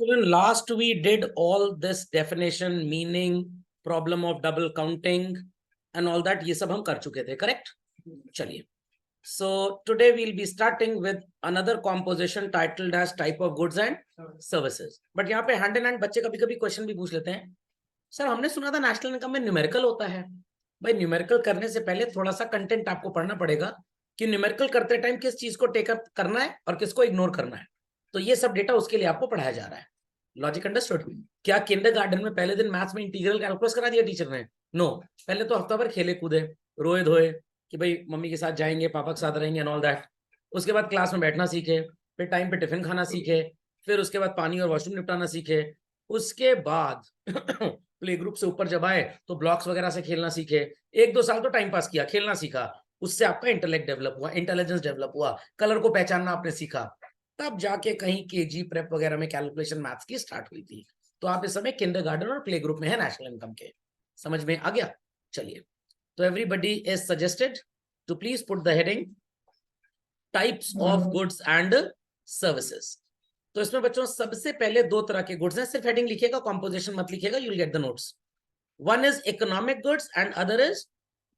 Last we did all this definition, meaning, problem of double counting and all that. ये सब हम कर चुके थे, correct? चलिए. So today we'll be starting with another composition titled as type of goods and services. But यहाँ पे hand in hand बच्चे कभी कभी क्वेश्चन भी पूछ लेते हैं, सर हमने सुना था नेशनल इनकम में न्यूमेरिकल होता है. भाई न्यूमेरिकल करने से पहले थोड़ा सा कंटेंट आपको पढ़ना पड़ेगा कि न्यूमेरिकल करते टाइम किस चीज को टेकअप करना है और किसको इग्नोर करना है. तो ये सब डेटा उसके लिए आपको पढ़ाया जा रहा है. Logic understood? क्या किंडरगार्टन में पहले दिन मैथ्स में इंटीग्रल कैलकुलस करा दिया टीचर ने? नो. पहले तो हफ्ता भर खेले कूदे, रोए धोए कि भाई मम्मी के साथ जाएंगे, पापा के साथ रहेंगे एंड ऑल दैट. उसके बाद क्लास में बैठना सीखे, फिर टाइम पे टिफिन खाना सीखे, फिर उसके बाद पानी और वॉशरूम निपटाना सीखे. उसके बाद प्ले ग्रुप से ऊपर जब आए तो ब्लॉक्स वगैरह से खेलना सीखे. 1-2 साल तो टाइम पास किया, खेलना सीखा. उससे आपका इंटेलेक्ट डेवलप हुआ, इंटेलिजेंस डेवलप हुआ, कलर को पहचानना आपने सीखा. तब जाके कहीं केजी प्रेप वगैरह में कैलकुलेशन मैथ्स की स्टार्ट हुई थी. तो आप इस समय किंडरगार्टन और प्ले ग्रुप में है नेशनल इनकम के. समझ में आ गया? चलिए. तो everybody is suggested to please put the heading types of goods and services. तो इसमें बच्चों सबसे पहले दो तरह के गुड्स हैं. सिर्फ हेडिंग लिखिएगा, कॉम्पोजिशन मत लिखिएगा, you will get the notes. One is economic goods and other is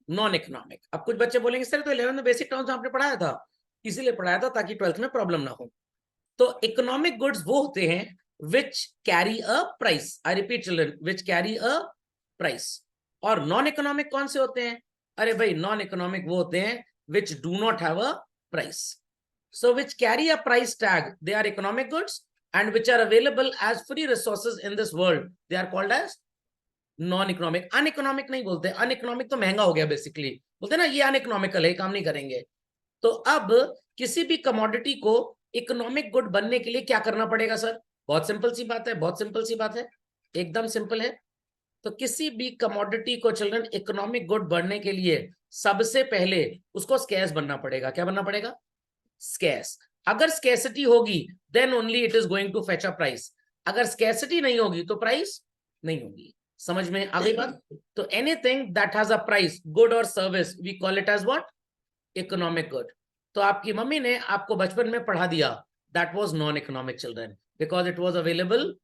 non economic. अब कुछ बच्चे बोलेंगे सर तो 11th में बेसिक टर्म्स आपने पढ़ाया था, इसीलिए पढ़ाया था ताकि 12th में प्रॉब्लम ना हो. तो इकोनॉमिक गुड्स वो होते हैं which carry a price. I repeat children, which carry a price. और नॉन इकोनॉमिक कौन से होते हैं? अरे भाई नॉन इकोनॉमिक वो होते हैं which do not have a price. So which carry a price tag, they are economic goods, and which are available as free resources in this world, they are called as non-economic. Uneconomic नहीं बोलते, uneconomic तो महंगा हो गया basically. बोलते ना ये uneconomical है, काम नहीं करेंगे. तो अब किसी भी कमोडिटी को इकोनॉमिक गुड बनने के लिए क्या करना पड़ेगा सर? बहुत सिंपल सी बात है, बहुत सिंपल सी बात है, एकदम सिंपल है. तो किसी भी कमोडिटी को चिल्ड्रन इकोनॉमिक गुड बनने के लिए सबसे पहले उसको स्कैर्स बनना पड़ेगा. क्या बनना पड़ेगा? स्कैर्स. अगर स्कैसिटी होगी then only it is going to fetch a price. अगर स्कैसिटी नहीं होगी तो प्राइस नहीं होगी. समझ में आ गई बात? तो anything that has a price, good और service, we call it as what? Economic good. तो आपकी मम्मी ने आपको बचपन में पढ़ा दिया, that was non economic children, because it was available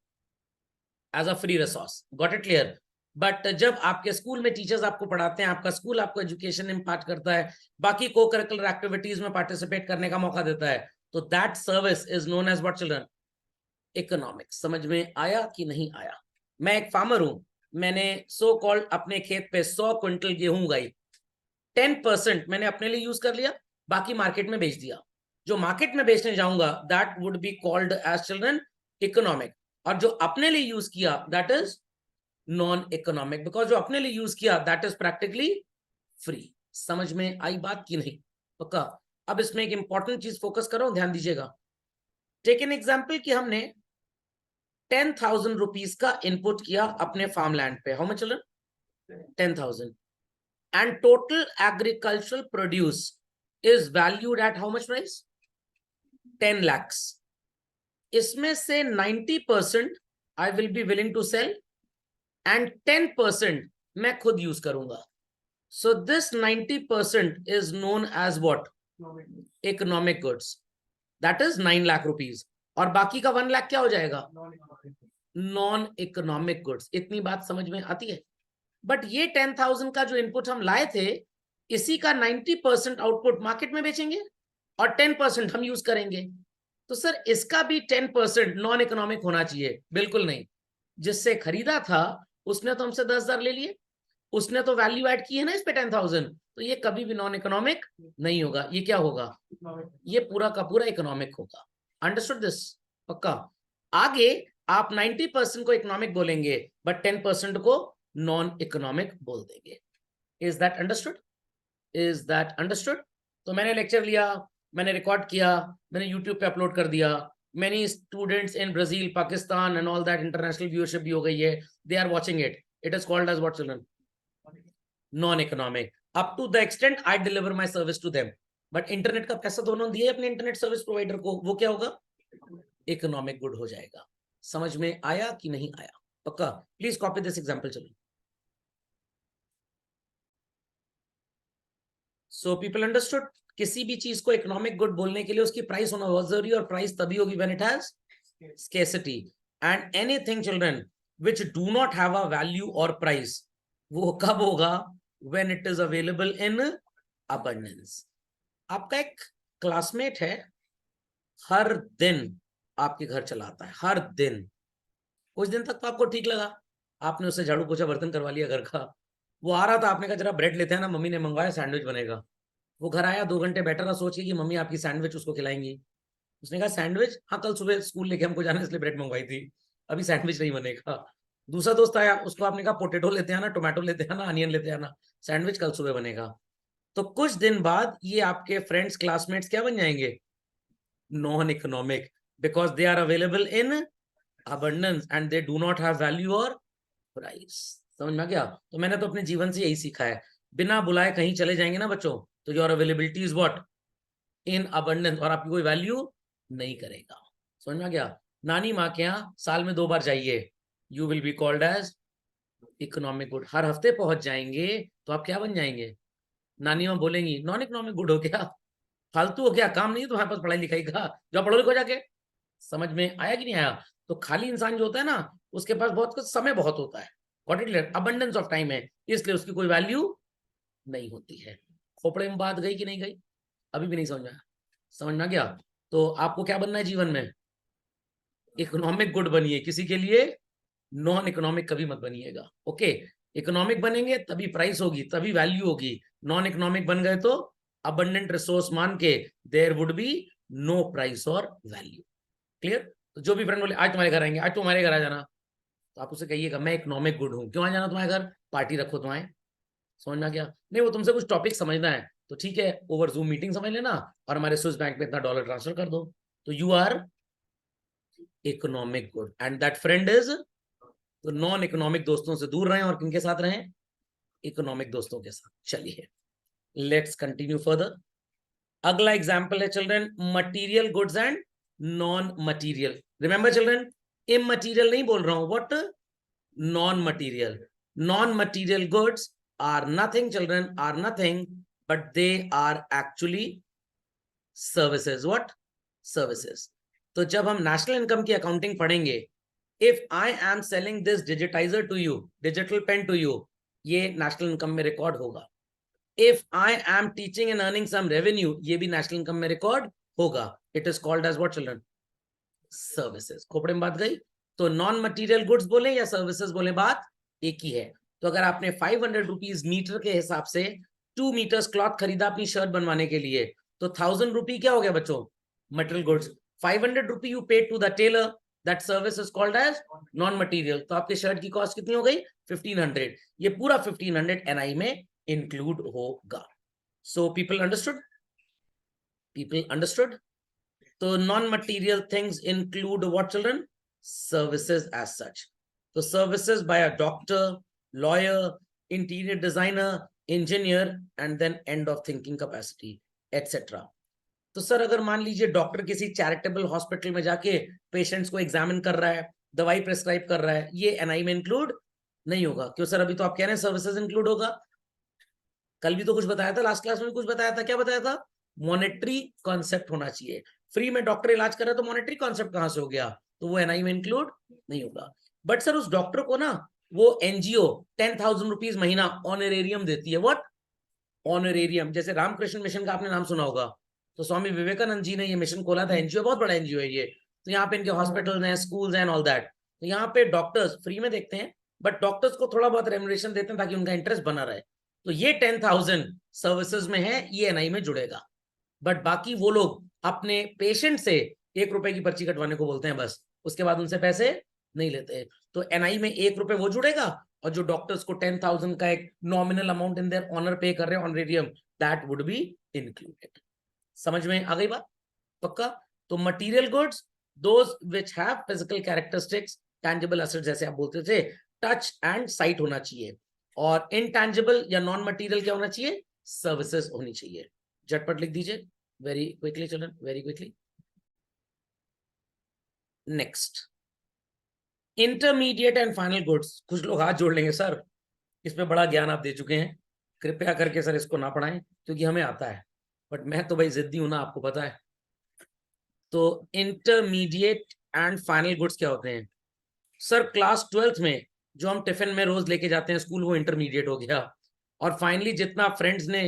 as a free resource. Got it clear? But जब आपके स्कूल में टीचर्स आपको पढ़ाते हैं, आपका स्कूल आपको एजुकेशन इम्पार्ट करता है, बाकी को करिकुलर एक्टिविटीज में पार्टिसिपेट करने का मौका देता है, तो that service is known as what children? Economics. समझ में आया कि नहीं आया? मैं एक फार्मर हूं, मैंने सो कॉल्ड अपने खेत पे 100 क्विंटल गेहूं उगाई. 10% मैंने अपने लिए यूज कर लिया, बाकी मार्केट में बेच दिया. जो मार्केट में बेचने जाऊंगा that would be called as children economic. और जो अपने लिए यूज किया that is non economic, because जो अपने लिए यूज किया दैट इज प्रैक्टिकली फ्री. समझ में आई बात की नहीं? पक्का? अब इसमें एक इंपॉर्टेंट चीज फोकस करो, ध्यान दीजिएगा. टेक एन एग्जाम्पल कि हमने 10,000 रुपीज का इनपुट किया अपने फार्म लैंड पे. How much children? 10,000. and total agricultural produce is valued at how much price? 10 lakhs. इसमें से 90% I will be willing to sell and 10% मैं खुद यूज करूंगा. So this 90% is known as what? Economic goods. That is 9 lakh rupees. और बाकी का 1 लाख क्या हो जाएगा? Non economic goods. इतनी बात समझ में आती है? बट ये 10,000 का जो इनपुट हम लाए थे, इसी का 90% आउटपुट मार्केट में बेचेंगे और 10% हम यूज करेंगे. तो सर इसका भी 10% नॉन इकोनॉमिक होना चाहिए? बिल्कुल नहीं. जिससे खरीदा था उसने तो हमसे 10,000 ले लिए, उसने तो वैल्यू ऐड की है ना इस पे 10,000, तो ये कभी भी नॉन इकोनॉमिक नहीं होगा. ये क्या होगा? ये पूरा का पूरा इकोनॉमिक होगा. Understood this? पक्का? आगे आप 90% को इकोनॉमिक बोलेंगे बट 10% को नॉन इकोनॉमिक बोल देंगे. Is that understood? Is that understood? तो मैंने लेक्चर लिया, मैंने रिकॉर्ड किया, मैंने यूट्यूब पे अपलोड कर दिया. Many students in Brazil, Pakistan and all that, international viewership भी हो गई है. They are watching it. It is called as what children? Non economic. Up to the extent I deliver my service to them. But internet का पैसा दोनों दिए अपने internet service provider को, वो क्या होगा? इकोनॉमिक गुड हो जाएगा. समझ में आया कि नहीं आया? पक्का? Please copy this example. चलो. So people understood? किसी भी चीज को इकोनॉमिक गुड बोलने के लिए उसकी प्राइस होना बहुत जरूरी, और प्राइस तभी होगी when it has scarcity. And anything children which do not have a value और प्राइस, वो कब होगा? When it is available in abundance. आपका एक क्लासमेट है, हर दिन आपके घर चलाता है, हर दिन। कुछ दिन तक तो आपको ठीक लगा, आपने उससे झाड़ू पोछा बर्तन करवा लिया घर का, वो आ रहा था, आपने कहा जरा ब्रेड लेते हैं ना, मम्मी ने मंगवाया, सैंडविच बनेगा। वो घर आया, 2 घंटे बैठा रहा सोच के कि मम्मी आपकी सैंडविच उसको खिलाएंगी। उसने कहा सैंडविच? हाँ, कल सुबह स्कूल लेके हमको जाना है इसलिए ब्रेड मंगवाई थी, अभी सैंडविच नहीं बनेगा। दूसरा दोस्त आया, उसको आपने कहा पोटेटो लेते आना, टोमेटो लेते आना, अनियन लेते आना, सैंडविच कल सुबह बनेगा। तो कुछ दिन बाद ये आपके फ्रेंड्स, क्लासमेट्स क्या बन जाएंगे? Non economic, because they are available in abundance and they do not have value or price। समझ में आ गया? तो मैंने तो अपने जीवन से यही सीखा है, बिना बुलाए कहीं चले जाएंगे ना बच्चों, तो your availability is what? In abundance, और आपकी कोई वैल्यू नहीं करेगा। समझ में आ गया? नानी माँ के यहाँ साल में 2 बार जाइए, you will be called as economic good. हर हफ्ते पहुंच जाएंगे तो आप क्या बन जाएंगे? नानी माँ बोलेंगी नॉन इकोनॉमिक गुड हो क्या, फालतू हो क्या, काम नहीं है तुम्हारे पास पढ़ाई लिखाई का, जो पढ़ो लिखो जाके। समझ में आया कि नहीं आया? तो खाली इंसान जो होता है ना, उसके पास बहुत कुछ समय बहुत होता है, अबंडेंस ऑफ टाइम है, इसलिए उसकी कोई वैल्यू नहीं होती है। खोपड़े में बात गई कि नहीं गई? अभी भी नहीं समझ में आया? समझ में आ गया? तो आपको क्या बनना है जीवन में? इकोनॉमिक गुड बनिए, किसी के लिए नॉन इकोनॉमिक कभी मत बनिएगा। ओके, इकोनॉमिक बनेंगे तभी प्राइस होगी, तभी वैल्यू होगी। नॉन इकोनॉमिक बन गए तो अबंडेंट रिसोर्स मान के there would be no price और वैल्यू। क्लियर? तो जो भी फ्रेंड बोले आज तुम्हारे घर आएंगे, आज तुम्हारे घर आ जाना, तो आप उसे कहिएगा मैं इकोनॉमिक गुड हूँ, क्यों आ जाना तुम्हारे घर, पार्टी रखो तुम्हारे। समझ में आ गया? नहीं, वो तुमसे कुछ टॉपिक समझना है तो ठीक है, ओवर जूम मीटिंग समझ लेना और हमारे स्विस बैंक में इतना डॉलर ट्रांसफर कर दो, तो you are economic good and that friend is. तो नॉन इकोनॉमिक दोस्तों से दूर रहें और किनके साथ रहें? इकोनॉमिक दोस्तों के साथ। चलिए, लेट्स कंटिन्यू फर्दर। अगला एग्जाम्पल है children, material goods and non material. Remember children, immaterial नहीं बोल रहा हूं, what? Non material. Non material goods are nothing children, are nothing but they are actually services. What? Services. तो जब हम national income की अकाउंटिंग पढ़ेंगे, if I am selling this digitizer to you, digital pen to you, ये national income में record होगा। If I am teaching and earning some revenue, ये भी नेशनल इनकम में रिकॉर्ड होगा। It is called as what children? Services. खोपड़े में बात गई? तो नॉन मटीरियल गुड्स बोले या सर्विसेज बोले, बात एक ही है। तो अगर आपने 500 रुपीज मीटर के हिसाब से 2 मीटर्स क्लॉथ खरीदा अपनी शर्ट बनवाने के लिए, तो 1000 रुपी क्या हो गया बच्चों? Material goods. 500 rupee you paid to the tailor, that service is called as non material. तो आपके शर्ट की कॉस्ट कितनी हो गई? 1500। ये पूरा 1500 एनआई में इंक्लूड होगा। So people understood? People understood? तो non material things include what children? Services as such. तो services by a doctor, lawyer, interior designer, engineer and then and of thinking capacity etcetera. तो sir अगर मान लीजिए doctor किसी charitable hospital में जाके patients को एग्जामिन कर रहा है, दवाई प्रिस्क्राइब कर रहा है, ये एनआई में इंक्लूड नहीं होगा। क्यों सर? अभी तो आप कह रहे हैं सर्विसेज इंक्लूड होगा। कल भी तो कुछ बताया था, लास्ट क्लास में कुछ बताया था। क्या बताया था? मॉनेटरी कॉन्सेप्ट होना चाहिए। फ्री में डॉक्टर इलाज कर रहा है तो मॉनेटरी कॉन्सेप्ट कहां से हो गया? तो वो एनआई में इंक्लूड नहीं होगा। बट सर उस डॉक्टर को ना वो एनजीओ 10,000 रुपीज महीना ऑनरेरियम देती है। व्हाट? ऑनरेरियम। जैसे रामकृष्ण मिशन का आपने नाम सुना होगा, तो स्वामी विवेकानंद जी ने ये मिशन खोला था, एनजीओ, बहुत बड़ा एनजीओ है ये। तो यहाँ पे इनके हॉस्पिटल हैं, स्कूल्स एंड ऑल दैट। तो यहाँ पे डॉक्टर्स फ्री में देखते हैं, बट डॉक्टर्स को थोड़ा बहुत रेम्युनरेशन देते हैं ताकि उनका इंटरेस्ट बना रहे। तो ये 10,000 सर्विसेज में है, ये एनआई में जुड़ेगा। बट बाकी वो लोग अपने पेशेंट से 1 रुपए की पर्ची कटवाने को बोलते हैं बस, उसके बाद उनसे पैसे नहीं लेते। तो एनआई में 1 रुपए वो जुड़ेगा, और जो डॉक्टर्स को 10,000 का एक nominal amount in their honour पे कर रहे हैं, honorarium, that would be included. समझ में आ गई बात? पक्का? तो material goods, those which have physical characteristics, tangible assets जैसे आप बोलते थे, टच एंड साइट होना चाहिए। और इनटैंजिबल या नॉन मटीरियल क्या होना चाहिए? सर्विसेज होनी चाहिए। झटपट लिख दीजिए, very quickly children, very quickly. Next, intermediate and final goods. कुछ लोग हाथ जोड़ लेंगे, सर इस पे बड़ा ज्ञान आप दे चुके हैं, कृपया करके सर इसको ना पढ़ाएं, क्योंकि हमें आता है, बट मैं तो भाई जिद्दी हूं ना, आपको पता है। तो इंटरमीडिएट एंड फाइनल गुड्स क्या होते हैं? सर क्लास 12th में जो हम टिफिन में रोज लेके जाते हैं स्कूल, वो इंटरमीडिएट हो गया। और फाइनली जितना फ्रेंड्स ने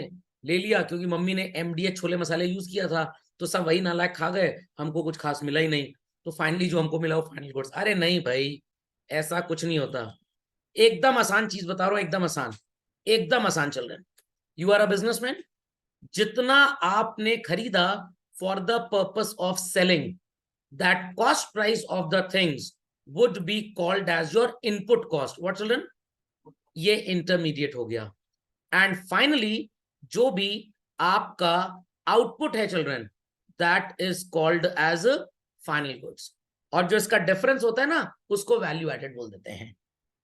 ले लिया, क्योंकि मम्मी ने MDH छोले मसाले यूज किया था, तो सब वही नालायक खा गए, हमको कुछ खास मिला ही नहीं। तो फाइनली जो हमको मिला वो फाइनल कोर्स। अरे नहीं भाई, ऐसा कुछ नहीं होता। एकदम आसान चीज बता रहा हूं, एकदम आसान, एकदम आसान चल रहा है। यू आर अ बिजनेसमैन, जितना आपने खरीदा for the purpose of selling, that cost price of the things would be called as your input cost. What children? ये इंटरमीडिएट हो गया। एंड फाइनली जो भी आपका आउटपुट है children, that is called as final goods. और जो इसका डिफरेंस होता है ना, उसको वैल्यू एडेड बोल देते हैं।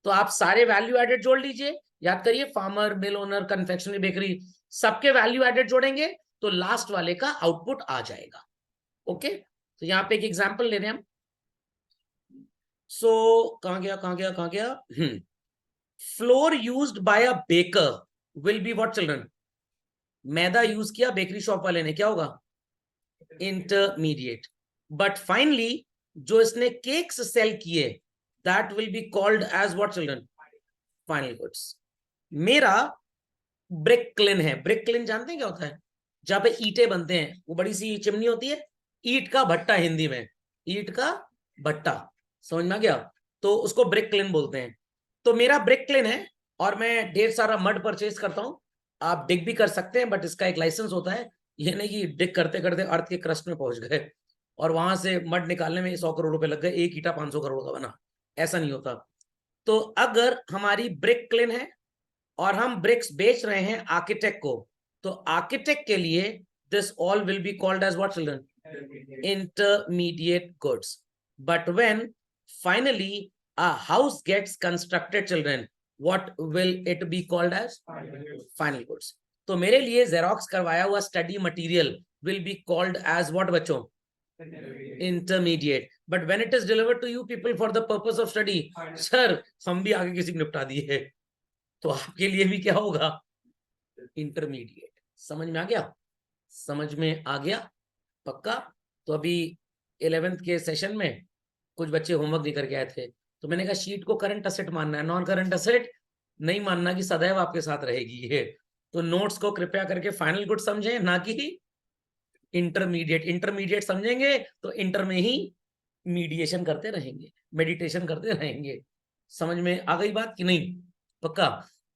तो आप सारे वैल्यू एडेड जोड़ लीजिए, याद करिए, फार्मर, मिल ओनर, कन्फेक्शनरी, बेकरी, सबके वैल्यू एडेड जोड़ेंगे तो लास्ट वाले का आउटपुट आ जाएगा। ओके, तो यहां पे एक एग्जांपल ले रहे हैं हम। सो कहां गया? Flour used by a baker will be what children? मैदा यूज किया बेकरी शॉप वाले ने, क्या होगा? इंटरमीडिएट। बट फाइनली जो इसने केक्स सेल किए, that will be called as what children? Final goods. मेरा ब्रिक क्लिन है। ब्रिक क्लिन जानते हैं क्या होता है? जहां पे ईंटें बनते हैं, वो बड़ी सी चिमनी होती है, ईंट का भट्टा, हिंदी में ईंट का भट्टा, समझ में आ गया? तो उसको ब्रिक क्लिन बोलते हैं। तो मेरा ब्रिक क्लिन है और मैं ढेर सारा मड परचेज करता हूं। आप डिग भी कर सकते हैं, बट इसका एक लाइसेंस होता है। ये नहीं कि डिग करते करते अर्थ के क्रस्ट में पहुंच गए और वहां से मड निकालने में 100 करोड़ रुपए लग गए, एक ईटा 500 करोड़ का बना। ऐसा नहीं होता। तो अगर हमारी ब्रिक क्लिन है और हम ब्रिक्स बेच रहे हैं आर्किटेक्ट को, तो आर्किटेक्ट के लिए this all will be called as what children? Intermediate goods. But when finally a house gets constructed children, what will it be called as? Final goods. तो मेरे लिए जेरोक्स करवाया हुआ study material will be called as what बच्चों? Intermediate. But when it is delivered to you people for the purpose of study, sir हम भी आगे किसी को निपटा दिए, तो आपके लिए भी क्या होगा? इंटरमीडिएट। समझ में आ गया? समझ में आ गया? पक्का? तो अभी 11th के सेशन में कुछ बच्चे होमवर्क नहीं करके आए थे, तो मैंने कहा शीट को करंट असेट मानना है, नॉन करंट असेट नहीं मानना, कि सदैव आपके साथ रहेगी ये। तो नोट्स को कृपया करके फाइनल गुड समझें, ना कि इंटरमीडिएट। इंटरमीडिएट समझेंगे तो इंटर में ही मीडिएशन करते रहेंगे, मेडिटेशन करते रहेंगे। समझ में आ गई बात कि नहीं? पक्का?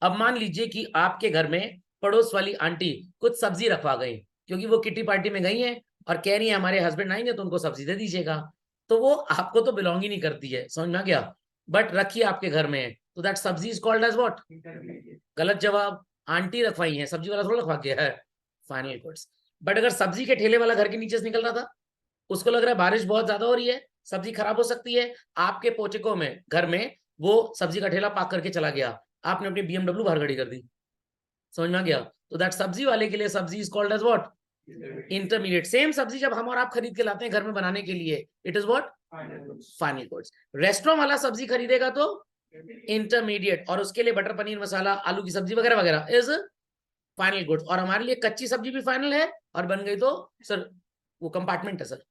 अब मान लीजिए कि आपके घर में पड़ोस वाली आंटी कुछ सब्जी रखवा गई, क्योंकि वो किटी पार्टी में गई हैं और कह रही है हमारे हस्बैंड आएंगे तो उनको सब्जी दे दीजिएगा। तो वो आपको तो बिलोंग ही नहीं करती है, समझ में आ गया? बट रखी आपके घर में है, तो दैट सब्जी इज कॉल्ड एज व्हाट? गलत जवाब। आंटी रखवाई है, सब्जी वाला थोड़ा रखवा गया है। Final goods. बट अगर सब्जी के ठेले वाला घर के नीचे से निकल रहा था, उसको लग रहा है बारिश बहुत ज्यादा हो रही है, सब्जी खराब हो सकती है, आपके पोचिको में घर में वो सब्जी का ठेला पाक करके चला गया, आपने अपनी BMW बाहर खड़ी कर दी। समझ में आ गया? तो दैट सब्जी वाले के लिए सब्जी is called as what? Intermediate. Same सब्जी जब हम और आप खरीद के लाते हैं घर में बनाने के लिए, it is what? Final goods. Restaurant वाला सब्जी खरीदेगा तो इंटरमीडिएट, और उसके लिए बटर पनीर मसाला, आलू की सब्जी वगैरह वगैरह इज फाइनल गुड्स। और हमारे लिए कच्ची सब्जी भी फाइनल है, और बन गई तो सर वो कंपार्टमेंट है। सर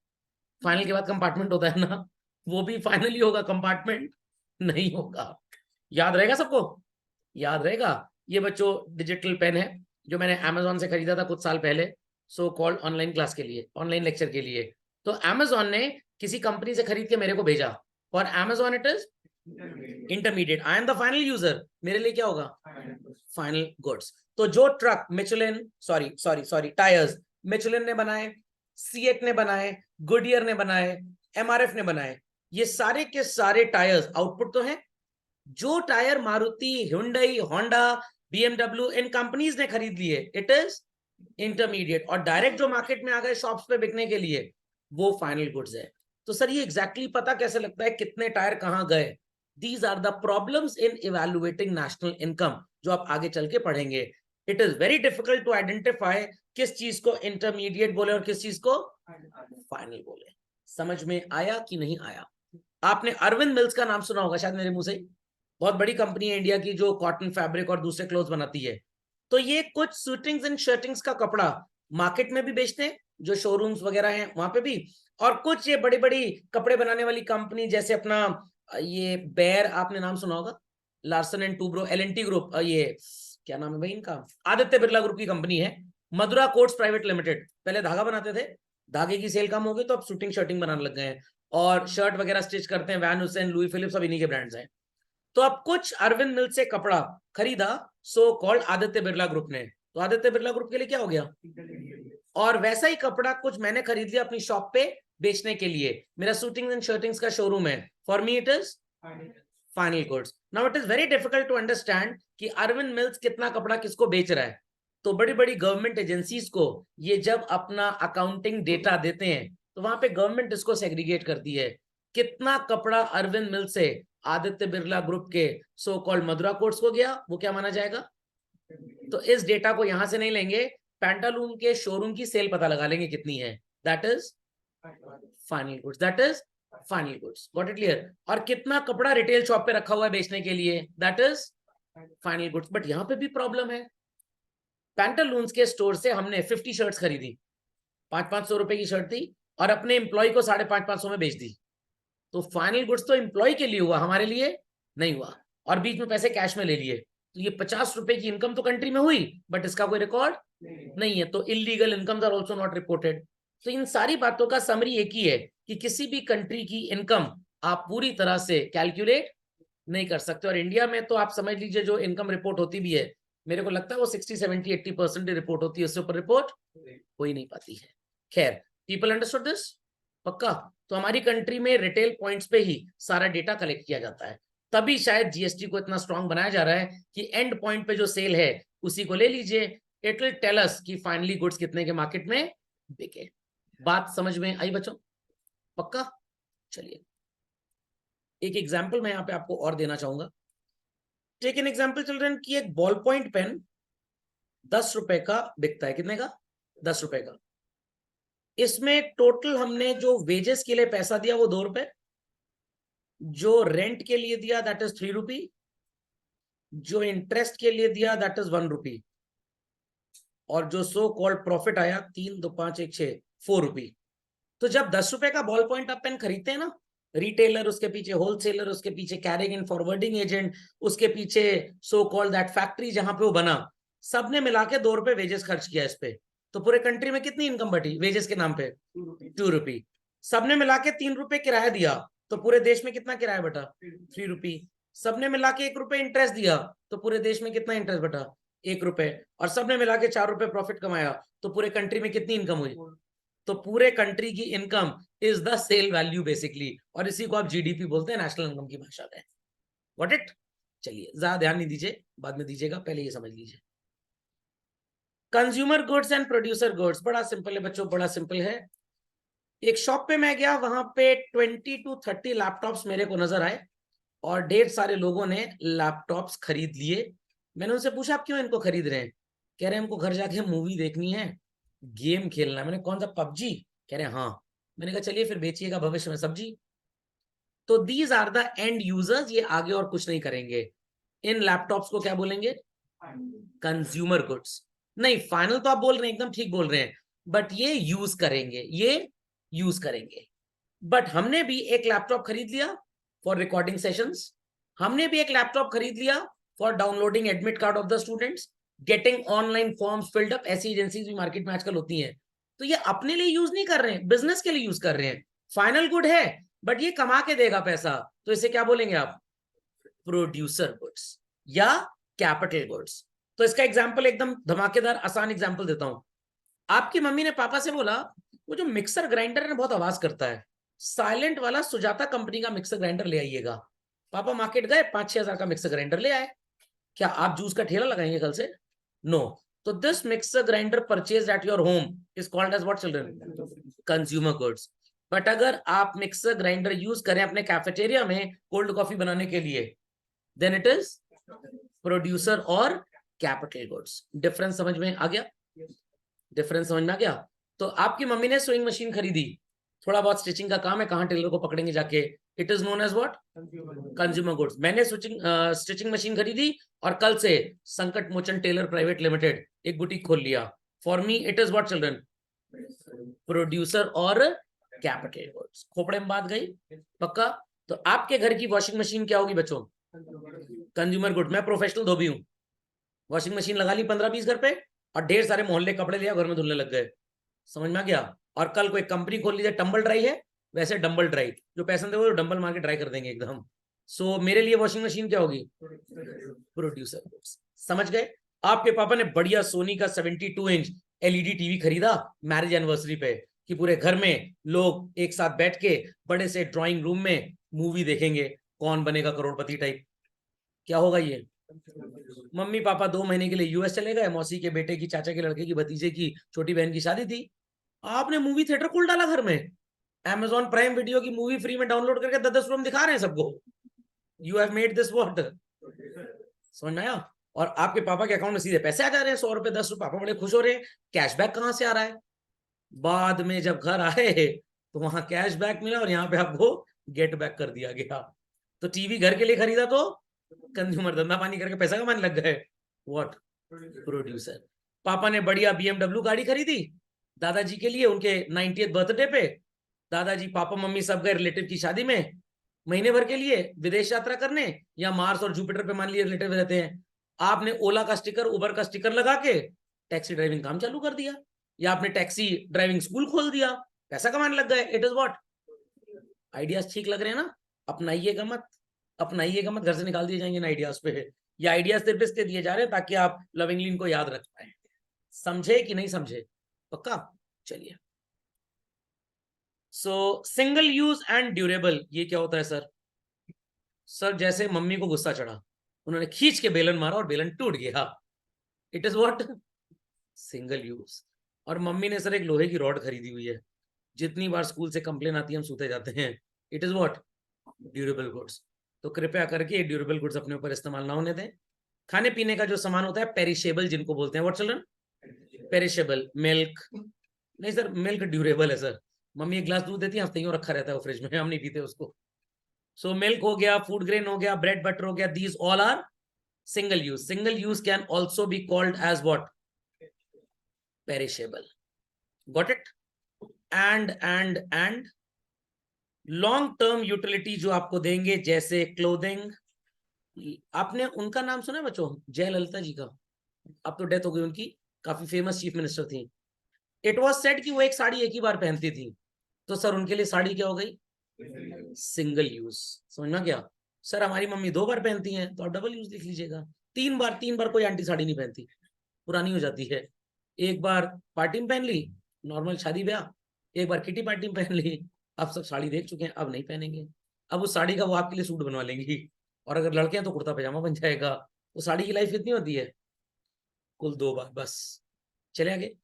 फाइनल के बाद कंपार्टमेंट होता है ना, वो भी फाइनल ही होगा, कंपार्टमेंट नहीं होगा। याद रहेगा सबको? याद रहेगा? ये बच्चों डिजिटल पेन है जो मैंने Amazon से खरीदा था कुछ साल पहले, सो कॉल्ड ऑनलाइन क्लास के लिए, ऑनलाइन लेक्चर के लिए। तो Amazon ने किसी कंपनी से खरीद के मेरे को भेजा, और Amazon it is intermediate, I am the final user, मेरे लिए क्या होगा? Final goods. तो जो ट्रक मिचुलिन, सॉरी टायर्स मिचुलिन ने बनाए, सीएट ने बनाए, गुडियर ने बनाए, MRF ने बनाए, ये सारे के सारे टायर्स आउटपुट तो है। जो tyre Maruti, Hyundai, Honda, BMW इन कंपनीज ने खरीद लिए, इट इज इंटरमीडिएट। और डायरेक्ट जो मार्केट में आ गए शॉप्स पे बिकने के लिए, वो फाइनल गुड्स है। तो सर ये एग्जैक्टली पता कैसे लगता है कितने टायर कहां गए? These are the problems in evaluating national income, जो आप आगे चल के पढ़ेंगे। It is very difficult to identify किस चीज को इंटरमीडिएट बोले और किस चीज को फाइनल बोले। समझ में आया कि नहीं आया? आपने अरविंद मिल्स का नाम सुना होगा शायद मेरे मुंह से, बहुत बड़ी कंपनी है इंडिया की जो कॉटन फैब्रिक और दूसरे क्लोथ बनाती है। तो ये कुछ सूटिंग्स एंड शर्टिंग्स का कपड़ा मार्केट में भी बेचते हैं, जो शोरूम्स वगैरह हैं वहां पे भी, और कुछ ये बड़ी बड़ी कपड़े बनाने वाली कंपनी जैसे अपना ये बेयर आपने नाम सुना होगा, Larsen and Toubro, L&T group, ये क्या नाम है भाई इनका, आदित्य बिरला ग्रुप की कंपनी है। मधुरा कोट्स प्राइवेट लिमिटेड, पहले धागा बनाते थे, धागे की सेल कम हो गई तो अब शूटिंग शर्टिंग बनाने लग गए हैं, और शर्ट वगैरह स्टिच करते हैं, वैन हुसैन, लुई फिलिप्स, सब इन्हीं के ब्रांड्स हैं। तो अब कुछ अरविंद मिल से कपड़ा खरीदा so called Aditya Birla group ने, तो आदित्य बिरला ग्रुप के लिए क्या हो गया, और वैसा ही कपड़ा कुछ मैंने खरीद लिया अपनी शॉप पे बेचने के लिए, मेरा शूटिंग एंड शर्टिंग्स का शोरूम है, for me it is final goods. Now it is very difficult to understand कि अरविंद मिल्स कितना कपड़ा किसको बेच रहा है। तो बड़ी बड़ी गवर्नमेंट एजेंसीज को ये जब अपना अकाउंटिंग डेटा देते हैं तो वहां पे गवर्नमेंट इसको सेग्रीगेट करती है, कितना कपड़ा अरविंद मिल से आदित्य बिरला ग्रुप के सो कॉल्ड मधुरा कोट्स को गया, वो क्या माना जाएगा। तो इस डेटा को यहां से नहीं लेंगे, पैंटालून के शोरूम की सेल पता लगा लेंगे कितनी है, that is final goods, that is final goods, got it clear. और कितना कपड़ा रिटेल शॉप पे रखा हुआ है बेचने के लिए, that is final goods. But यहां पे भी प्रॉब्लम है, पैंटालून्स के स्टोर से हमने 50 शर्ट्स खरीदी, 500-500 रुपए की शर्ट थी, और अपने एम्प्लॉय को 550-500 में बेच दी, तो फाइनल गुड्स तो एम्प्लॉय के लिए हुआ, हमारे लिए नहीं हुआ, और बीच में पैसे कैश में ले लिए, तो ये 50 रुपए की इनकम तो कंट्री में हुई बट इसका कोई रिकॉर्ड नहीं है, तो illegal incomes are also not reported. तो इन सारी बातों का समरी एक ही है कि किसी भी कंट्री की इनकम आप पूरी तरह से कैलकुलेट नहीं कर सकते, और इंडिया में तो आप समझ लीजिए जो इनकम रिपोर्ट होती भी है, मेरे को लगता है वो 60-70-80% रिपोर्ट होती है, उससे ऊपर रिपोर्ट हो ही नहीं पाती है। खैर, पीपल अंडरस्टूड दिस, पक्का। तो हमारी कंट्री में रिटेल पॉइंट्स पे ही सारा डेटा कलेक्ट किया जाता है, तभी शायद जीएसटी को इतना स्ट्रांग बनाया जा रहा है कि एंड पॉइंट पे जो सेल है उसी को ले लीजिए, इट विल टेल अस कि फाइनली गुड्स कितने के मार्केट में बिके। बात समझ में आई बच्चों, पक्का। चलिए एक एग्जांपल मैं यहाँ पे आपको और देना चाहूंगा। टेक एन एग्जांपल चिल्ड्रन की एक बॉल पॉइंट पेन 10 रुपए का बिकता है, कितने का, 10 रुपए का। इसमें टोटल हमने जो वेजेस के लिए पैसा दिया वो 2 रुपए, जो रेंट के लिए दिया दैट इज 3 रुपी, जो इंटरेस्ट के लिए दिया दैट इज 1 रुपी, और जो सो कॉल्ड प्रॉफिट आया 3 2 5 1 6 4 रुपी। तो जब 10 रुपए का बॉल पॉइंट आप पेन खरीदते हैं ना, रिटेलर उसके पीछे, होलसेलर उसके पीछे, कैरिंग एंड फॉरवर्डिंग एजेंट उसके पीछे, सो कॉल्ड दैट फैक्ट्री जहां पे वो बना, सबने मिला के 2 रुपए वेजेस खर्च किया इस पे, तो पूरे कंट्री में कितनी इनकम बटी वेजेस के नाम पे, 2 रुपी। सबने मिला के 3 रुपए किराया दिया, तो पूरे देश में कितना किराया बटा, 3 रुपी। सबने मिला के 1 रुपए इंटरेस्ट दिया, तो पूरे देश में कितना इंटरेस्ट बटा, 1 रुपए। और सबने मिला के 4 रुपए प्रॉफिट कमाया, तो पूरे कंट्री में कितनी इनकम हुई, तो पूरे कंट्री की income is the sale value basically, और इसी को आप जीडीपी बोलते हैं नेशनल इनकम की भाषा में, व्हाट इट। चलिए ज्यादा ध्यान नहीं दीजिए, बाद में दीजिएगा, पहले ये समझ लीजिए। Consumer goods and producer goods बड़ा सिंपल है बच्चों, बड़ा सिंपल है। एक शॉप पे मैं गया, वहां पे 20-30 लैपटॉप्स मेरे को नजर आए, और ढेर सारे लोगों ने लैपटॉप्स खरीद लिए। मैंने उनसे पूछा आप क्यों इनको खरीद रहे हैं, कह रहे हैं हमको घर जाके मूवी देखनी है, गेम खेलना है। मैंने कौन सा, पबजी, कह रहे हैं हाँ। मैंने कहा चलिए फिर बेचिएगा भविष्य में सब्जी। तो these are the end users, ये आगे और कुछ नहीं करेंगे। इन लैपटॉप्स को क्या बोलेंगे, कंज्यूमर गुड्स। नहीं, फाइनल तो आप बोल रहे हैं, एकदम ठीक बोल रहे हैं, बट ये यूज करेंगे, ये यूज करेंगे। बट हमने भी एक लैपटॉप खरीद लिया फॉर रिकॉर्डिंग सेशंस, हमने भी एक लैपटॉप खरीद लिया for downloading admit card of the students, getting online forms filled up, ऐसी एजेंसीज भी मार्केट में आजकल होती हैं। तो ये अपने लिए यूज नहीं कर रहे हैं, बिजनेस के लिए यूज कर रहे हैं। फाइनल गुड है बट ये कमा के देगा पैसा, तो इसे क्या बोलेंगे आप, प्रोड्यूसर गुड्स या कैपिटल गुड्स। तो इसका एग्जांपल एकदम धमाकेदार आसान एग्जांपल देता हूं। आपकी मम्मी ने पापा से बोला वो जो मिक्सर ग्राइंडर है बहुत आवाज करता है, साइलेंट वाला सुजाता कंपनी का मिक्सर ग्राइंडर ले आइएगा। पापा मार्केट गए, 5-6 हजार का मिक्सर ग्राइंडर ले आए। क्या आप जूस का ठेला लगाएंगे कल से, नो। तो this mixer grinder purchase at your home is called as what children, consumer goods. But अगर आप मिक्सर ग्राइंडर यूज करें अपने कैफेटेरिया में कोल्ड कॉफी बनाने के लिए, देन इट इज प्रोड्यूसर और कैपिटल गुड्स। डिफरेंस समझ में आ गया, डिफरेंस समझ में आ गया। तो आपकी मम्मी ने स्विंग मशीन खरीदी, थोड़ा बहुत स्टिचिंग का काम है, कहां टेलर को पकड़ेंगे जाके, it is known as what, consumer goods. मैंने स्टिचिंग मशीन खरीदी और कल से Sankat Mochan tailor private limited एक बुटीक खोल लिया, for me it is what children, producer और कैपिटल गुड्स। खोपड़े में बात गई, पक्का। तो आपके घर की वॉशिंग मशीन क्या होगी बच्चों? Consumer good. मैं प्रोफेशनल धोबी हूँ, वॉशिंग मशीन लगा ली 15-20 घर पे और ढेर सारे मोहल्ले कपड़े लिया, घर में धुलने लग गए। समझ में आ गया? और कल कोई कंपनी खोल लीजिए, टंबल ड्राई है, वैसे डंबल ड्राई, जो पैसे दे वो डंबल मार के ड्राई कर देंगे एकदम। सो मेरे लिए वॉशिंग मशीन क्या होगी? प्रोड्यूसर। समझ गए? आपके पापा ने बढ़िया सोनी का 72 इंच एलईडी टीवी खरीदा मैरिज एनिवर्सरी पे, कि पूरे घर में लोग एक साथ बैठ के बड़े से ड्राइंग रूम में मूवी देखेंगे, कौन बनेगा करोड़पति टाइप। क्या होगा ये? मम्मी पापा 2 महीने के लिए यूएस चले गए, मौसी के बेटे की, चाचा के लड़के की, भतीजे की छोटी बहन की शादी थी, आपने मूवी थिएटर खोल डाला घर में, Amazon प्राइम वीडियो की मूवी फ्री में डाउनलोड करके 10-10 रुपए में दिखा रहे हैं सबको। You have made this what? समझ में आया? और आपके पापा के अकाउंट में सीधे पैसे आ जा रहे हैं, 100 रुपए 10 रुपए, पापा बड़े खुश हो रहे हैं। कैशबैक कहां से आ रहा है? बाद में जब घर आए तो वहां कैशबैक मिला और यहाँ पे आपको गेट बैक कर दिया गया। तो टीवी घर के लिए खरीदा तो कंज्यूमर धंधा पानी करके पैसा कमाने लग गए। व्हाट? प्रोड्यूसर। पापा ने बढ़िया BMW गाड़ी खरीदी दादाजी के लिए उनके 90th बर्थडे पे। दादाजी, पापा, मम्मी सब गए रिलेटिव की शादी में महीने भर के लिए विदेश यात्रा करने, या मार्स और जुपिटर पे मान लिए रिलेटिव रहते हैं। आपने ओला का स्टिकर, उबर का स्टिकर लगा के टैक्सी ड्राइविंग काम चालू कर दिया, या आपने टैक्सी ड्राइविंग स्कूल खोल दिया, पैसा कमाने लग गए। It is what? आइडियाज ठीक लग रहे हैं ना? अपनाइएगा मत, अपनाइएगा मत, घर से निकाल दिए जाएंगे ना आइडियाज पे। ये आइडियाज सिर्फ इसलिए दिए जा रहे हैं ताकि आप लविंगली इनको याद रख पाए। समझे कि नहीं समझे? पक्का? चलिए। सो सिंगल यूज एंड ड्यूरेबल, ये क्या होता है सर? सर जैसे मम्मी को गुस्सा चढ़ा, उन्होंने खींच के बेलन मारा और बेलन टूट गया। It is what? Single use. और मम्मी ने सर एक लोहे की रॉड खरीदी हुई है, जितनी बार स्कूल से कंप्लेन आती है हम सूते जाते हैं। It is what? Durable goods. तो कृपया करके ड्यूरेबल गुड्स अपने ऊपर इस्तेमाल ना होने दें। खाने पीने का जो सामान होता है पेरिशेबल जिनको बोलते हैं, व्हाट चिल्ड्रन? पेरिशेबल। मिल्क नहीं सर, मिल्क ड्यूरेबल है सर। मम्मी एक गिलास दूध देती है, हफ्ते यूं रखा रहता है वो फ्रिज में, हम नहीं पीते उसको। सो मिल्क हो गया, फूड ग्रेन हो गया, ब्रेड बटर हो गया, these all are single use. Single use can also be called as what? Perishable. Got it? And long term utility जो आपको देंगे, जैसे क्लोथिंग। आपने उनका नाम सुना है बच्चों? जयललिता जी का। अब तो डेथ हो गई उनकी, काफी फेमस चीफ मिनिस्टर थी। इट वॉज सेड कि वो एक साड़ी एक ही बार पहनती थी, तो सर उनके लिए साड़ी क्या हो गई? Single use. समझ में गया? सर हमारी मम्मी 2 बार पहनती हैं, तो आप डबल यूज लिख लीजिएगा। 3 बार कोई आंटी साड़ी नहीं पहनती, पुरानी हो जाती है। एक बार पार्टी में पहन ली, नॉर्मल शादी ब्याह, एक बार किटी पार्टी में पहन ली। अब सब साड़ी देख चुके हैं, अब नहीं पहनेंगे। अब उस साड़ी का वो आपके लिए सूट बनवा लेंगी, और अगर लड़के हैं तो कुर्ता पैजामा बन जाएगा। तो साड़ी की लाइफ कितनी होती है? कुल 2 बार बस। चले आगे।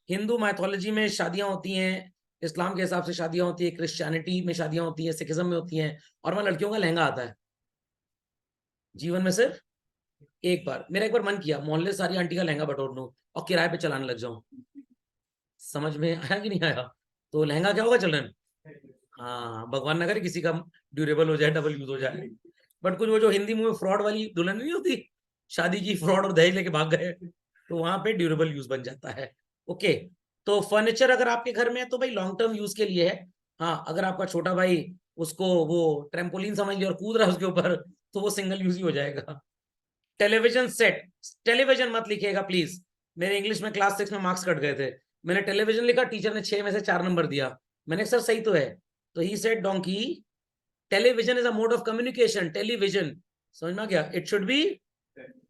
हिंदू मैथोलॉजी में शादियां होती हैं, इस्लाम के हिसाब से शादियां होती है, क्रिश्चियनिटी में शादियां होती हैं, सिखिज्म में होती हैं, और वहां लड़कियों का लहंगा आता है जीवन में सिर्फ एक बार। मेरा एक बार मन किया मोहल्ले सारी आंटी का लहंगा बटोर लूं और किराए पे चलाने लग जाऊं। समझ में आया कि नहीं आया? तो लहंगा क्या होगा चिल्ड्रन? हाँ, भगवान ना करे किसी का ड्यूरेबल हो जाए, डबल यूज हो जाए। बट कुछ वो जो हिंदी मूवी फ्रॉड वाली दुल्हन नहीं होती, शादी की फ्रॉड और दहेज लेके भाग गए, तो वहां पे ड्यूरेबल यूज बन जाता है। ओके। तो फर्नीचर अगर आपके घर में है तो भाई लॉन्ग टर्म यूज के लिए है। हाँ, अगर आपका छोटा भाई उसको वो ट्रेम्पोलिन समझ लिया और कूद रहा है उसके ऊपर, तो वो सिंगल यूज ही हो जाएगा। टेलीविजन सेट, टेलीविजन मत लिखिएगा प्लीज। मेरे इंग्लिश में क्लास 6 में मार्क्स कट गए थे, मैंने टेलीविजन लिखा, टीचर ने 6 में से 4 नंबर दिया। मैंने सर सही तो है, तो ही said donkey television is a mode of communication. Television, समझ में आ गया? It should be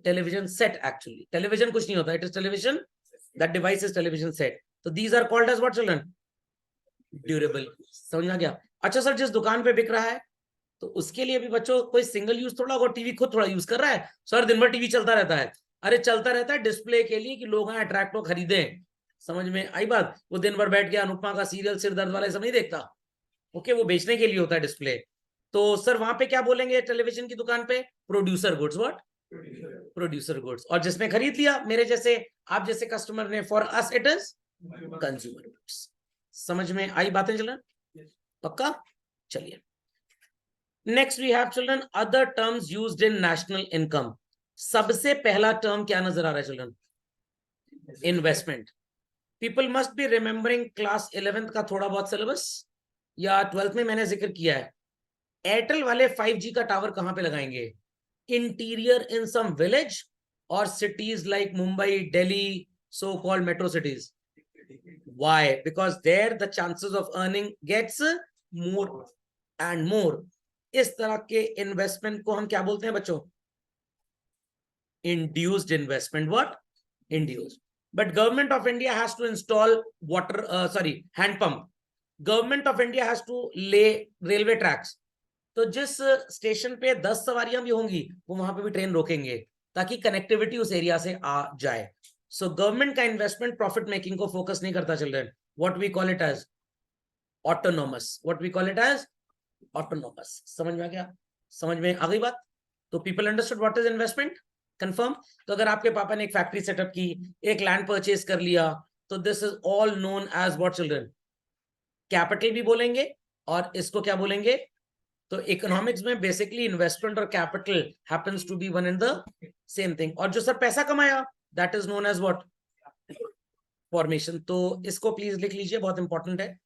television set. Actually television कुछ नहीं होता, it is television, that device is television set. तो these are called as what children? Durable. समझ में आ गया? अच्छा सर, जिस दुकान पे बिक रहा है तो उसके लिए भी बच्चों कोई सिंगल यूज थोड़ा होगा, टीवी खुद थोड़ा यूज कर रहा है। सर दिन भर टीवी चलता रहता है। अरे चलता रहता है डिस्प्ले के लिए कि लोग अट्रैक्ट हो, खरीदें। समझ में आई बात? वो दिन भर बैठ के अनुपमा का सीरियल सिर दर्द वाला सब नहीं देखता। ओके, वो बेचने के लिए होता है डिस्प्ले। तो सर वहां पे क्या बोलेंगे टेलीविजन की दुकान पे? Producer goods. What? Producer goods. और जिसने खरीद लिया, मेरे जैसे आप जैसे कस्टमर ने, for us it is consumer goods. समझ में आई बातें चलन? पक्का? चलिए। Next we have children other terms used in national income. सबसे पहला टर्म क्या नजर आ रहा है children? Investment. People must be remembering class 11th का थोड़ा बहुत सिलेबस, या 12th में मैंने जिक्र किया है। एयरटेल वाले 5G का टावर कहां पे लगाएंगे? इंटीरियर इन सम विलेज और cities like Mumbai, Delhi, so called metro cities. Why? Because there the chances of earning gets more and more. इस तरह के इन्वेस्टमेंट को हम क्या बोलते हैं बच्चों? Induced investment. What? Induced. But government of India has to install hand pump. Government of India has to lay railway tracks. तो जिस स्टेशन पे 10 सवारियां भी होंगी वो वहां पे भी ट्रेन रोकेंगे ताकि कनेक्टिविटी उस एरिया से आ जाए. सो गवर्नमेंट का इन्वेस्टमेंट प्रॉफिट मेकिंग को फोकस नहीं करता children. What we call it as autonomous. What we call it as autonomous. समझ में आ गया? समझ में आ गई बात? तो people understood what is investment. Confirm. तो अगर आपके पापा ने एक फैक्ट्री सेटअप की, एक लैंड परचेज कर लिया, तो this is all known as what children? Capital भी बोलेंगे और इसको क्या बोलेंगे? तो इकोनॉमिक्स में बेसिकली इन्वेस्टमेंट और capital happens to be one and the same thing. और जो सर पैसा कमाया that is known as what? Formation. तो इसको प्लीज लिख लीजिए, बहुत इंपॉर्टेंट है.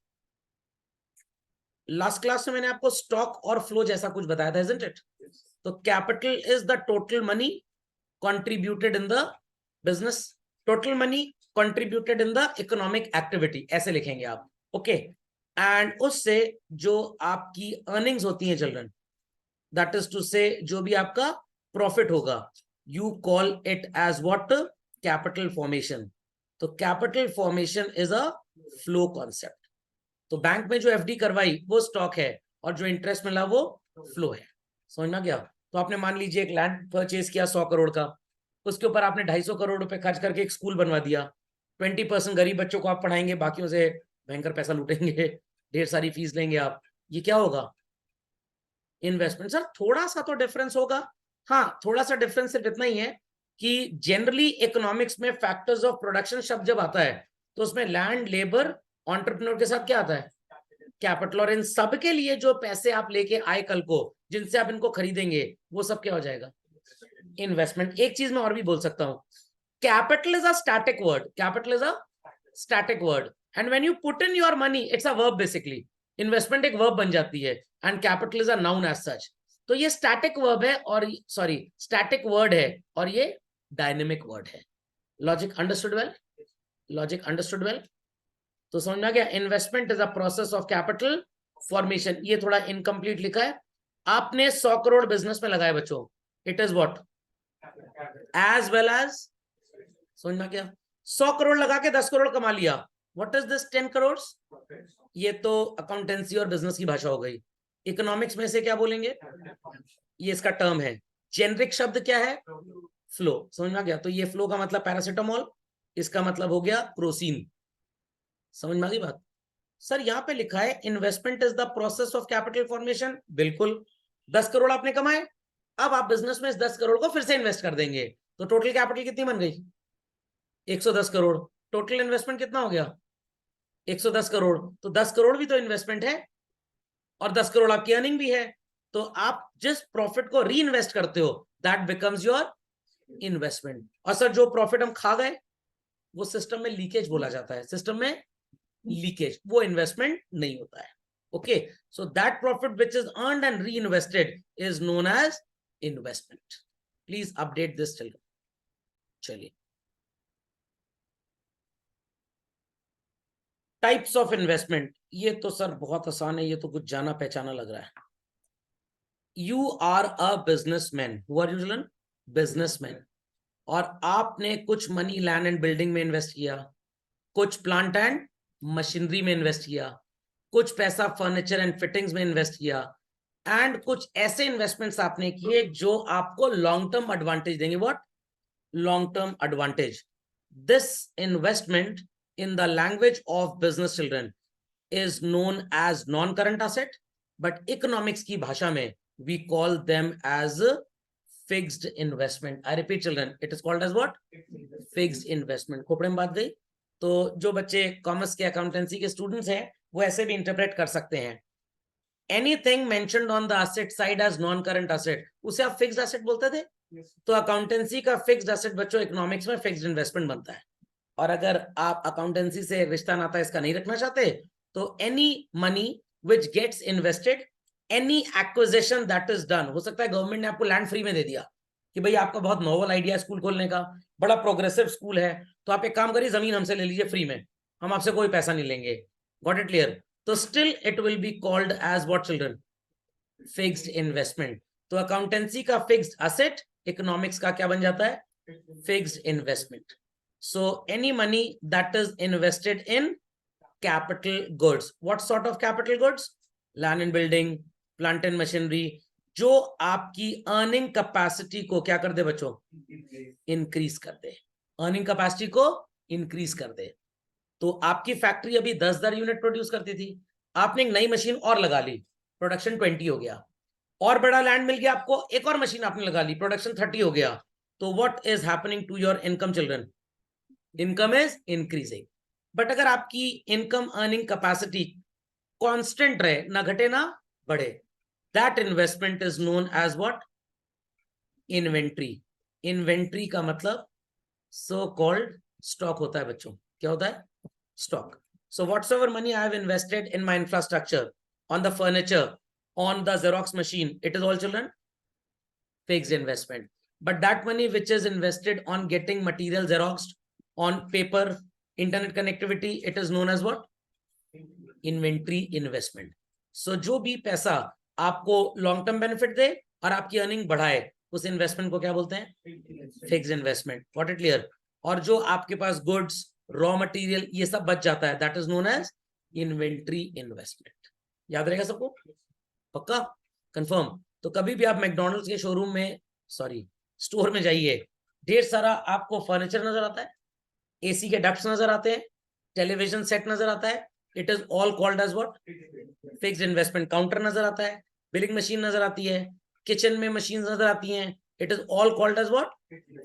लास्ट क्लास में मैंने आपको स्टॉक और फ्लो जैसा कुछ बताया था, isn't it? तो capital is the total money contributed in the business, total money contributed in the economic activity, ऐसे लिखेंगे आप. ओके. एंड उससे जो आपकी अर्निंग्स होती हैं चिल्ड्रन, दैट इज टू से जो भी आपका प्रॉफिट होगा, you call it as what? Capital formation. तो capital formation is a flow concept. तो बैंक में जो एफडी करवाई वो स्टॉक है और जो इंटरेस्ट मिला वो फ्लो है. समझना गया? तो आपने मान लीजिए एक लैंड परचेज किया 100 करोड़ का, उसके ऊपर आपने 250 करोड़ रुपए खर्च करके एक स्कूल बनवा दिया. 20% गरीब बच्चों को आप पढ़ाएंगे, बाकियों से भयंकर पैसा लूटेंगे, ढेर सारी फीस लेंगे आप. ये क्या होगा? इन्वेस्टमेंट. सर थोड़ा सा तो डिफरेंस होगा. हाँ, थोड़ा सा डिफरेंस सिर्फ इतना ही है कि जनरली इकोनॉमिक्स में फैक्टर्स ऑफ प्रोडक्शन शब्द जब आता है तो उसमें लैंड, लेबर, एंटरप्रेन्योर के साथ क्या आता है? कैपिटल. और इन सब के लिए जो पैसे आप लेके आए कल को, जिनसे आप इनको खरीदेंगे, वो सब क्या हो जाएगा? इन्वेस्टमेंट. एक चीज मैं और भी बोल सकता हूं, capital is a static word. Capital is a static word and when you put in your money it's a verb. Basically investment एक वर्ब बन जाती है and capital is a noun as such. तो ये स्टैटिक वर्ब है और static word है और ये डायनेमिक वर्ड है. Logic understood well? Logic understood well? तो समझ में आ गया? Investment is a process of capital formation. ये थोड़ा इनकम्प्लीट लिखा है. आपने 100 करोड़ बिजनेस में लगाए बच्चों, it is what? As well as. समझ में आ गया? 100 करोड़ लगा के 10 करोड़ कमा लिया, व्हाट इज दिस 10 करोड़? ये तो अकाउंटेंसी और बिजनेस की भाषा हो गई. इकोनॉमिक्स में से क्या बोलेंगे? ये इसका टर्म है. जेनरिक शब्द क्या है? फ्लो. समझ में आ गया? तो ये फ्लो का मतलब पैरासिटामोल, इसका मतलब हो गया क्रोसिन. समझ में आ गई बात? सर यहाँ पे लिखा है investment is the process of capital formation. बिल्कुल. 10 करोड़ आपने कमाए, अब आप बिजनेस में इस 10 करोड़ को फिर से इन्वेस्ट कर देंगे, तो टोटल कैपिटल कितनी बन गई? 110 करोड़. टोटल इन्वेस्टमेंट कितना हो गया? 110 करोड़. तो 10 करोड़ भी तो इन्वेस्टमेंट है और 10 करोड़ आपकी अर्निंग भी है. तो आप जिस प्रॉफिट को री इन्वेस्ट करते हो दैट बिकम्स योर इन्वेस्टमेंट. और सर जो प्रॉफिट हम खा गए वो सिस्टम में लीकेज बोला जाता है. सिस्टम में लीकेज, वो इन्वेस्टमेंट नहीं होता है. Okay. So that profit which is earned and re invested is known as investment. Please update this children. चलिए, टाइप्स ऑफ इन्वेस्टमेंट. ये तो सर बहुत आसान है, ये तो कुछ जाना पहचाना लग रहा है. You are a businessman. Who are you children? Businessman. और आपने कुछ मनी लैंड एंड बिल्डिंग में इन्वेस्ट किया, कुछ प्लांट एंड मशीनरी में इन्वेस्ट किया, कुछ पैसा फर्नीचर एंड फिटिंग्स में इन्वेस्ट किया, एंड कुछ ऐसे इन्वेस्टमेंट्स आपने किए जो आपको लॉन्ग टर्म एडवांटेज देंगे. What? Long term advantage. This investment in the language of business children is known as non-current asset, but economics की भाषा में we call them as fixed investment. I repeat children, it is called as what? Fixed investment. Khopde में बात गई. तो जो बच्चे commerce के अकाउंटेंसी के स्टूडेंट्स हैं वो ऐसे भी इंटरप्रेट कर सकते हैं. Anything mentioned on the asset side as non current asset, उसे आप फिक्स्ड एसेट बोलते थे. तो अकाउंटेंसी का फिक्स्ड एसेट बच्चों इकोनॉमिक्स में फिक्स्ड इन्वेस्टमेंट बनता है. और अगर आप अकाउंटेंसी से रिश्ता नाता इसका नहीं रखना चाहते तो any money which gets invested any acquisition that is done, हो सकता है गवर्नमेंट ने आपको लैंड फ्री में दे दिया कि भाई आपका बहुत नोवल आइडिया है स्कूल खोलने का, बड़ा प्रोग्रेसिव स्कूल है, तो आप एक काम करिए जमीन हमसे ले लीजिए फ्री में, हम आपसे कोई पैसा नहीं लेंगे। Got it clear? तो still it will be called as what children? Fixed investment. तो अकाउंटेंसी का फिक्स्ड असेट, इकोनॉमिक्स का क्या बन जाता है? Fixed investment. So any money that is invested in capital goods. What sort of capital goods? Land and building, plant and machinery, जो आपकी earning capacity को क्या कर दे बच्चों? इंक्रीज कर दे। अर्निंग कैपेसिटी को इंक्रीज कर दे। तो आपकी फैक्ट्री अभी 10,000 यूनिट प्रोड्यूस करती थी, आपने एक नई मशीन और लगा ली, प्रोडक्शन 20 हो गया। और बड़ा लैंड मिल गया आपको, एक और मशीन आपने लगा ली, प्रोडक्शन 30 हो गया। तो what is happening to your income children? Income is increasing. But अगर आपकी इनकम अर्निंग कैपेसिटी कांस्टेंट रहे, ना घटे ना बढ़े, that investment is known as what? Inventory. Inventory का मतलब सो कॉल्ड स्टॉक होता है बच्चों। क्या होता है? stock. So whatsoever money I have invested in my infrastructure, on the furniture, on the Xerox machine, it is all children fixed investment. But that money which is invested on getting material Xeroxed, on paper, internet connectivity, it is known as what? Inventory investment. So जो भी पैसा आपको long term benefit दे और आपकी earning बढ़ाए, उस investment को क्या बोलते हैं? Fixed investment. What it clear? और जो आपके पास गुड्स, रॉ मटेरियल, ये सब बच जाता है, that is known as inventory investment. याद रहेगा सबको? पक्का? कंफर्म? तो कभी भी आप मैकडॉनल्ड्स के शोरूम में, सॉरी स्टोर में जाइए, ढेर सारा आपको फर्नीचर नजर आता है, एसी के डक्ट्स नजर आते हैं, टेलीविजन सेट नजर आता है, it is all called as what? Fixed investment. Counter नजर आता है, बिलिंग मशीन नजर आती है, किचन में मशीन नजर आती हैं, it is all called as what?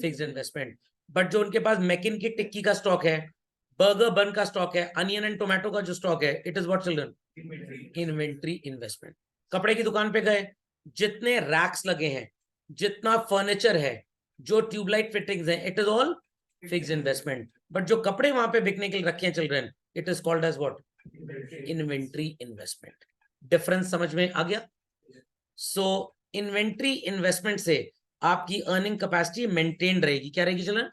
Fixed investment. But जो उनके पास मैकिन की टिक्की का स्टॉक है, बर्गर बन का स्टॉक है, अनियन एंड टोमेटो का जो स्टॉक है, it is what children? Inventory investment. कपड़े की दुकान पे गए, जितने रैक्स लगे हैं, जितना फर्नीचर है, जो ट्यूबलाइट फिटिंग्स हैं, it is all fixed investment. But जो कपड़े वहां पे बिकने के लिए रखे हैं children, it is called as what? Inventory investment. Difference समझ में आ गया? सो इन्वेंट्री इन्वेस्टमेंट से आपकी अर्निंग कैपेसिटी मेंटेन रहेगी। क्या रहेगी चिल्ड्रन?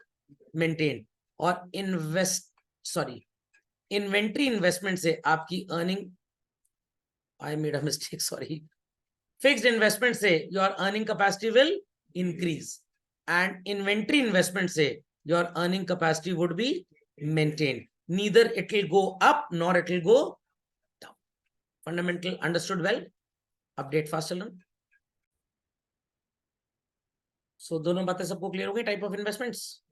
मेंटेन। और इन्वेंट्री इन्वेस्टमेंट से आपकी earning, I made a mistake, sorry, fixed investment से your earning capacity will increase, and inventory investment से your earning capacity would be maintain, neither it will go up nor it will go down. Fundamental understood well? Update fast children. सो दोनों बातें सबको clear हो गई? Type of investments.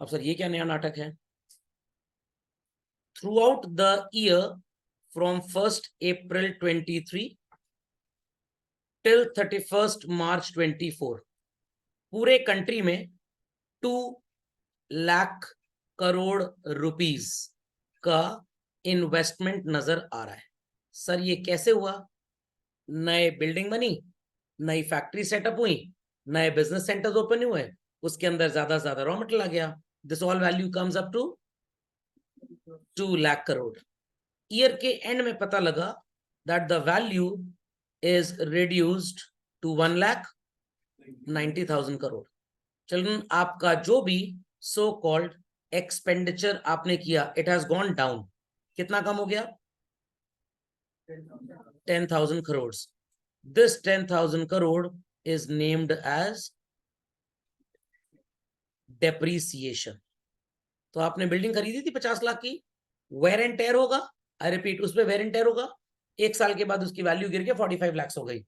अब sir ये क्या नया नाटक है? Throughout the year from 1st April 23 till 31st March 24, पूरे कंट्री में 2 लाख करोड़ रुपीस का इन्वेस्टमेंट नजर आ रहा है। सर ये कैसे हुआ? नए बिल्डिंग बनी, नई फैक्ट्री सेटअप हुई, नए बिजनेस सेंटर्स ओपन हुए, उसके अंदर ज्यादा से ज्यादा रॉ मटेरियल आ गया, this all value comes up to 2 lakh crore. Year के एंड में पता लगा that the value is reduced to 1,90,000 crore. Children, आपका जो भी सो कॉल्ड एक्सपेंडिचर आपने किया, इट हैज गॉन डाउन। कितना कम हो गया? 10,000 crore. This 10,000 crore is named as depreciation. तो आपने बिल्डिंग खरीदी थी 50 लाख की, वेयर एंड टेयर होगा, आई रिपीट, उस पर वेयर एंड टेयर होगा, 1 साल के बाद उसकी वैल्यू गिर के 45 लाख हो गई।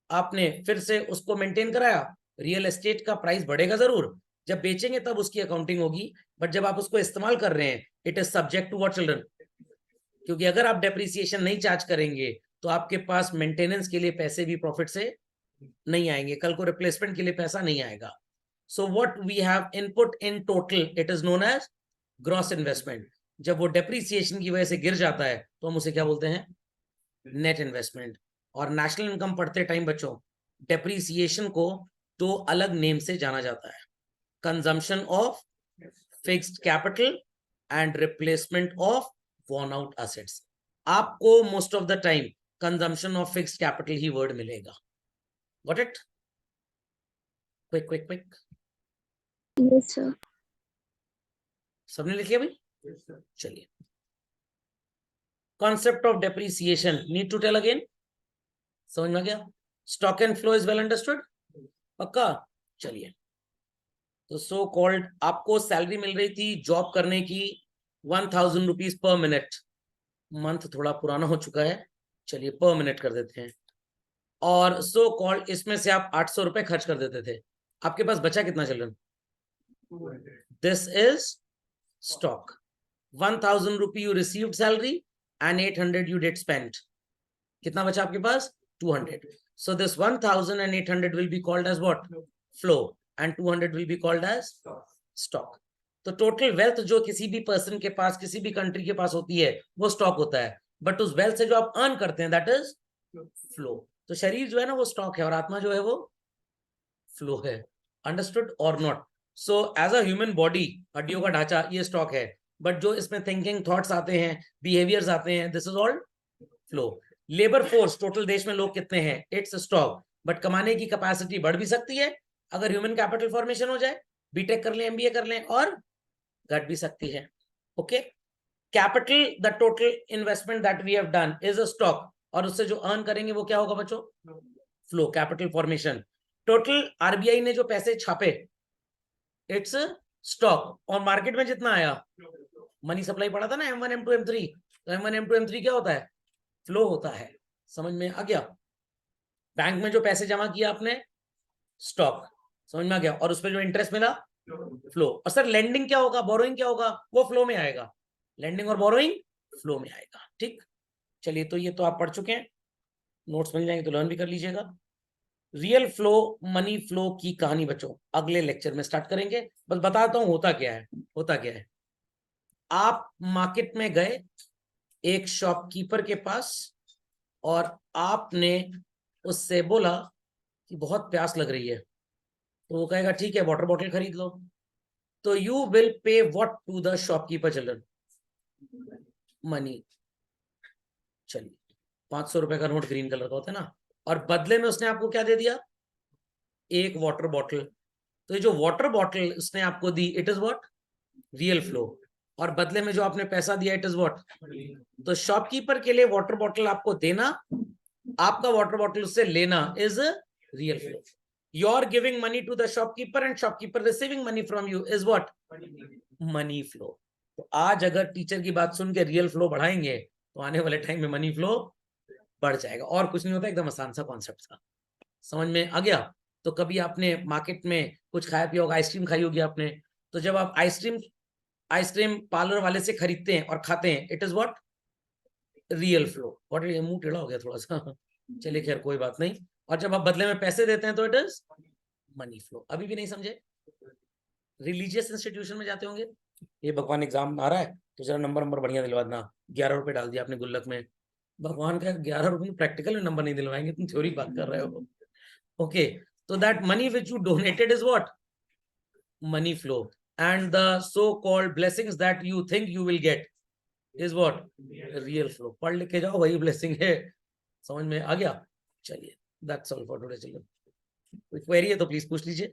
आपने फिर से उसको मेंटेन कराया, रियल एस्टेट का प्राइस बढ़ेगा जरूर, जब बेचेंगे तब उसकी अकाउंटिंग होगी, बट जब आप उसको इस्तेमाल कर रहे हैं, it is subject to what children? क्योंकि अगर आप डेप्रिसिएशन नहीं चार्ज करेंगे तो आपके पास मेंटेनेंस के लिए पैसे भी प्रॉफिट से नहीं आएंगे, कल को रिप्लेसमेंट के लिए पैसा नहीं आएगा। So what we have input in total, it is known as gross investment. जब वो डेप्रिसिएशन की वजह से गिर जाता है तो हम उसे क्या बोलते हैं? Net investment. और नेशनल इनकम पढ़ते टाइम बच्चों, डेप्रिसिएशन को 2 अलग नेम से जाना जाता है, consumption of fixed capital and replacement of worn out assets. आपको most of the time consumption of fixed capital ही वर्ड मिलेगा. Got it? Quick quick quick. Yes sir. सबने लिख लिया भाई? चलिए. Concept of depreciation need to tell again. समझ में आ गया? Stock and flow is well understood? पक्का? चलिए. तो सो कॉल्ड आपको सैलरी मिल रही थी जॉब करने की 1000 रुपीज पर मिनट. मंथ थोड़ा पुराना हो चुका है, चलिए पर मिनट कर देते हैं. और सो कॉल्ड इसमें से आप 800 रुपए खर्च कर देते थे. आपके पास बचा कितना children? This is stock. 1000 rupee you received salary and 800 you did spend. कितना बचा आपके पास? 200. So this 1000 and 800 will be called as what? Flow. And 200 will be called as stock. तो टोटल वेल्थ जो किसी भी पर्सन के पास, किसी भी कंट्री के पास होती है, वो स्टॉक होता है. बट उस वेल्थ से जो आप अर्न करते हैं, दैट इज फ्लो. तो शरीर जो है ना वो स्टॉक है और आत्मा जो है वो फ्लो है. अंडरस्टूड और not? So as a human body, हड्डियों का ढांचा ये स्टॉक है. बट जो इसमें थिंकिंग थॉट्स आते हैं, बिहेवियर्स आते हैं, this is all flow. Labour force total देश में लोग कितने हैं? It's stock. बट कमाने की कैपेसिटी बढ़ भी सकती है अगर ह्यूमन कैपिटल फॉर्मेशन हो जाए, बीटेक कर लें, एमबीए कर लें, और घट भी सकती है. Okay. Capital, the total investment that we have done is a stock. और उससे जो अर्न करेंगे वो क्या होगा बच्चों? Flow, capital formation. Total RBI ने जो पैसे छापे, इट्स स्टॉक. और मार्केट में जितना आया, मनी सप्लाई पड़ा था ना, M1 M2 M3. तो M1 M2 M3 क्या होता है? फ्लो होता है. समझ में आ गया? बैंक में जो पैसे जमा किया आपने, स्टॉक. समझ में आ गया? और उस पर जो इंटरेस्ट मिला, फ्लो. और सर लेंडिंग क्या होगा, बोरोइंग क्या होगा? वो फ्लो में आएगा. लेंडिंग और बोरोइंग फ्लो में आएगा. ठीक. चलिए, तो ये तो आप पढ़ चुके हैं, नोट्स मिल जाएंगे तो लर्न भी कर लीजिएगा. रियल फ्लो, मनी फ्लो की कहानी बच्चों अगले लेक्चर में स्टार्ट करेंगे. बस बताता हूं होता क्या है. होता क्या है, आप मार्केट में गए एक शॉपकीपर के पास और आपने उससे बोला कि बहुत प्यास लग रही है. तो वो कहेगा ठीक है, वाटर बॉटल खरीद लो. तो you will pay what to the shopkeeper children? Money. चलिए, 500 रुपए का नोट ग्रीन कलर का होता है ना, और बदले में उसने आपको क्या दे दिया? एक वाटर बॉटल. तो ये जो वाटर बॉटल उसने आपको दी, it is what? Real flow. और बदले में जो आपने पैसा दिया, इट इज व्हाट? तो शॉपकीपर के लिए वाटर बॉटल आपको देना, आपका वाटर बॉटल उससे लेना is real flow. You are giving money to the shopkeeper and shopkeeper receiving money from you is what? Money flow. तो आज अगर टीचर की बात सुन के रियल फ्लो बढ़ाएंगे तो आने वाले टाइम में मनी फ्लो बढ़ जाएगा. और कुछ नहीं होता, एकदम आसान सा कॉन्सेप्ट था. समझ में आ गया? तो कभी आपने मार्केट में कुछ खाया पिया होगा, आइसक्रीम खाई होगी आपने. तो जब आप आइसक्रीम पार्लर वाले से खरीदते हैं और खाते हैं, it is what? Real flow. What, मुंह टेढ़ा हो गया थोड़ा सा. चलिए खैर कोई बात नहीं. और जब आप बदले में पैसे देते हैं तो इट इज मनी फ्लो. अभी भी नहीं समझे? रिलीजियस इंस्टीट्यूशन में जाते होंगे, ये भगवान एग्जाम आ रहा है तो जरा नंबर बढ़िया दिलवा देना. 11 रुपए डाल दिया आपने गुल्लक में. भगवान का 11 रुपए में प्रैक्टिकल में नंबर नहीं दिलवाएंगे, तुम थ्योरी बात कर रहे हो. ओके. तो that money which you donated is what? Money flow. And the so called blessings that you think you will get is what? Real flow. पढ़ लिख के जाओ, वही ब्लेसिंग है. समझ में आ गया? चलिए, that's all for today children. कोई क्वेरी है तो प्लीज पूछ लीजिए.